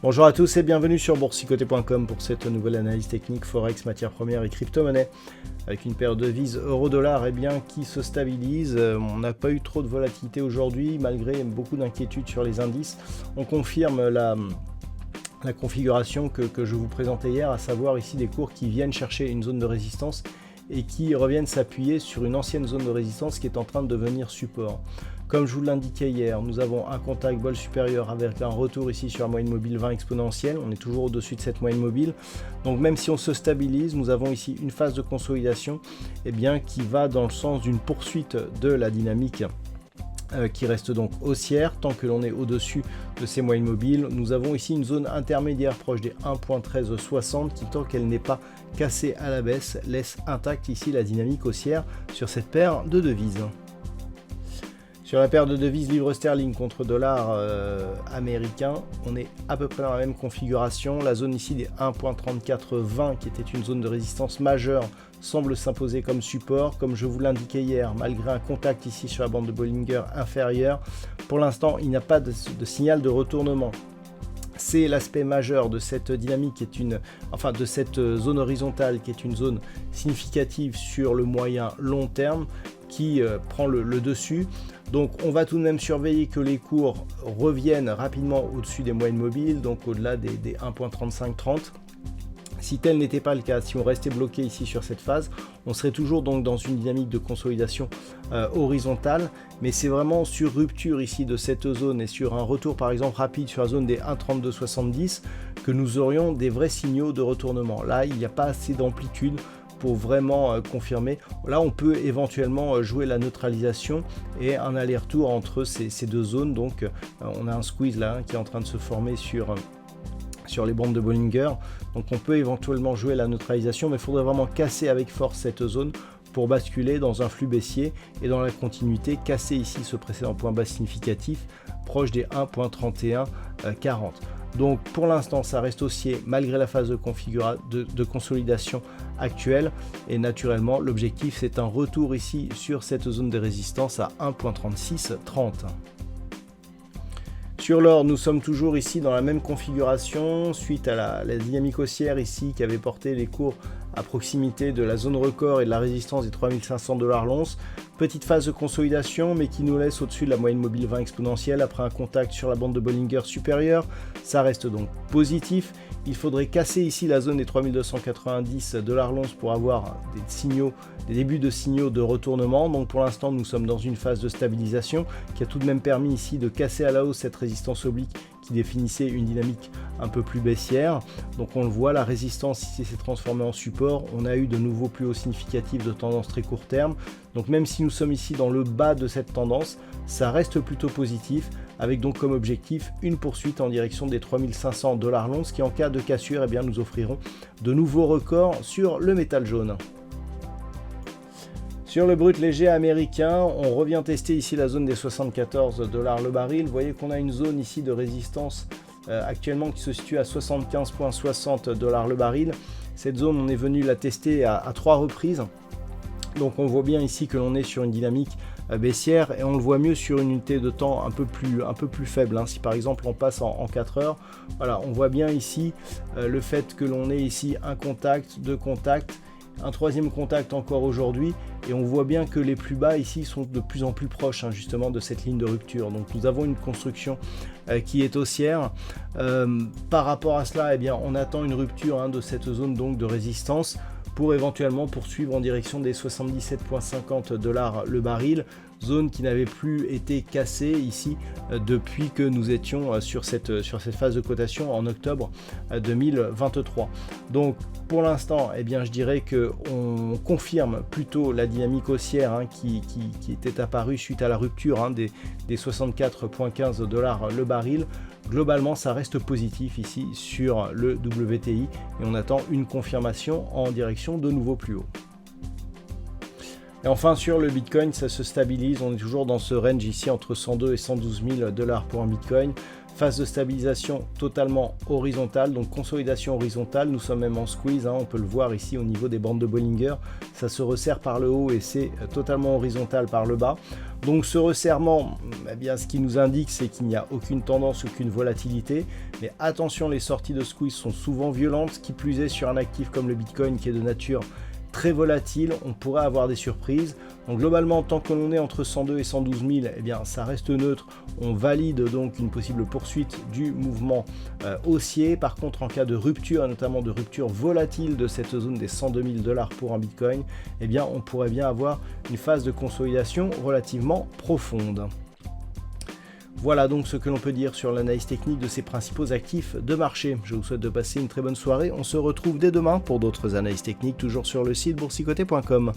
Bonjour à tous et bienvenue sur boursicoté.com pour cette nouvelle analyse technique Forex, matières premières et crypto-monnaies. Avec une paire de devises euro-dollar qui se stabilise. On n'a pas eu trop de volatilité aujourd'hui malgré beaucoup d'inquiétudes sur les indices. On confirme la configuration que je vous présentais hier, à savoir ici des cours qui viennent chercher une zone de résistance et qui reviennent s'appuyer sur une ancienne zone de résistance qui est en train de devenir support. Comme je vous l'indiquais hier, nous avons un contact bol supérieur avec un retour ici sur la moyenne mobile 20 exponentielle. On est toujours au-dessus de cette moyenne mobile. Donc même si on se stabilise, nous avons ici une phase de consolidation qui va dans le sens d'une poursuite de la dynamique qui reste donc haussière tant que l'on est au-dessus de ces moyennes mobiles. Nous avons ici une zone intermédiaire proche des 1.1360 qui, tant qu'elle n'est pas cassée à la baisse, laisse intacte ici la dynamique haussière sur cette paire de devises. Sur la paire de devises livre sterling contre dollar américain, on est à peu près dans la même configuration. La zone ici des 1.3420 qui était une zone de résistance majeure semble s'imposer comme support. Comme je vous l'indiquais hier, malgré un contact ici sur la bande de Bollinger inférieure, pour l'instant il n'y a pas de signal de retournement. C'est l'aspect majeur de cette dynamique de cette zone horizontale qui est une zone significative sur le moyen long terme qui prend le dessus. Donc on va tout de même surveiller que les cours reviennent rapidement au-dessus des moyennes mobiles, donc au-delà des 1.3530. Si tel n'était pas le cas, si on restait bloqué ici sur cette phase, on serait toujours donc dans une dynamique de consolidation horizontale, mais c'est vraiment sur rupture ici de cette zone et sur un retour par exemple rapide sur la zone des 1.3270 que nous aurions des vrais signaux de retournement. Là, il n'y a pas assez d'amplitude pour vraiment confirmer. Là, on peut éventuellement jouer la neutralisation et un aller-retour entre ces deux zones. Donc, on a un squeeze là qui est en train de se former sur les bandes de Bollinger. Donc, on peut éventuellement jouer la neutralisation, mais il faudrait vraiment casser avec force cette zone pour basculer dans un flux baissier et dans la continuité, casser ici ce précédent point bas significatif proche des 1.3140. Donc pour l'instant ça reste haussier malgré la phase de consolidation actuelle et naturellement l'objectif c'est un retour ici sur cette zone de résistance à 1.3630. Sur l'or, nous sommes toujours ici dans la même configuration suite à la dynamique haussière ici qui avait porté les cours à proximité de la zone record et de la résistance des 3500$ l'once. Petite phase de consolidation mais qui nous laisse au-dessus de la moyenne mobile 20 exponentielle après un contact sur la bande de Bollinger supérieure. Ça reste donc positif. Il faudrait casser ici la zone des 3290$ l'once pour avoir des débuts de signaux de retournement. Donc pour l'instant nous sommes dans une phase de stabilisation qui a tout de même permis ici de casser à la hausse cette résistance oblique qui définissait une dynamique un peu plus baissière. Donc on le voit, la résistance ici s'est transformée en support. On a eu de nouveaux plus hauts significatifs de tendance très court terme. Donc même si nous sommes ici dans le bas de cette tendance, ça reste plutôt positif avec donc comme objectif une poursuite en direction des 3500$ l'once qui en cas de cassure nous offriront de nouveaux records sur le métal jaune. Sur le brut léger américain, on revient tester ici la zone des 74$ le baril. Vous voyez qu'on a une zone ici de résistance actuellement qui se situe à 75,60$ le baril. Cette zone, on est venu la tester à 3 reprises. Donc on voit bien ici que l'on est sur une dynamique baissière et on le voit mieux sur une unité de temps un peu plus faible. Si par exemple on passe en 4 heures, voilà, on voit bien ici le fait que l'on ait ici un contact, deux contacts, un troisième contact encore aujourd'hui et on voit bien que les plus bas ici sont de plus en plus proches justement de cette ligne de rupture. Donc nous avons une construction qui est haussière. Par rapport à cela, on attend une rupture de cette zone donc de résistance pour éventuellement poursuivre en direction des 77,50$ le baril, zone qui n'avait plus été cassée ici depuis que nous étions sur cette phase de cotation en octobre 2023. Donc pour l'instant, je dirais qu'on confirme plutôt la dynamique haussière qui était apparue suite à la rupture des 64,15$ le baril. Globalement, ça reste positif ici sur le WTI et on attend une confirmation en direction de nouveaux plus hauts. Et enfin sur le Bitcoin, ça se stabilise, on est toujours dans ce range ici entre 102 et 112 000 $ pour un Bitcoin. Phase de stabilisation totalement horizontale, donc consolidation horizontale, nous sommes même en squeeze, on peut le voir ici au niveau des bandes de Bollinger, ça se resserre par le haut et c'est totalement horizontal par le bas. Donc ce resserrement, eh bien, ce qui nous indique c'est qu'il n'y a aucune tendance, aucune volatilité, mais attention, les sorties de squeeze sont souvent violentes, qui plus est sur un actif comme le Bitcoin qui est de nature très volatile, on pourrait avoir des surprises. Donc globalement, tant que l'on est entre 102 et 112 000, eh bien ça reste neutre. On valide donc une possible poursuite du mouvement haussier. Par contre, en cas de rupture, notamment de rupture volatile de cette zone des 102 000 $ pour un Bitcoin, eh bien on pourrait bien avoir une phase de consolidation relativement profonde. Voilà donc ce que l'on peut dire sur l'analyse technique de ces principaux actifs de marché. Je vous souhaite de passer une très bonne soirée. On se retrouve dès demain pour d'autres analyses techniques, toujours sur le site boursicoté.com.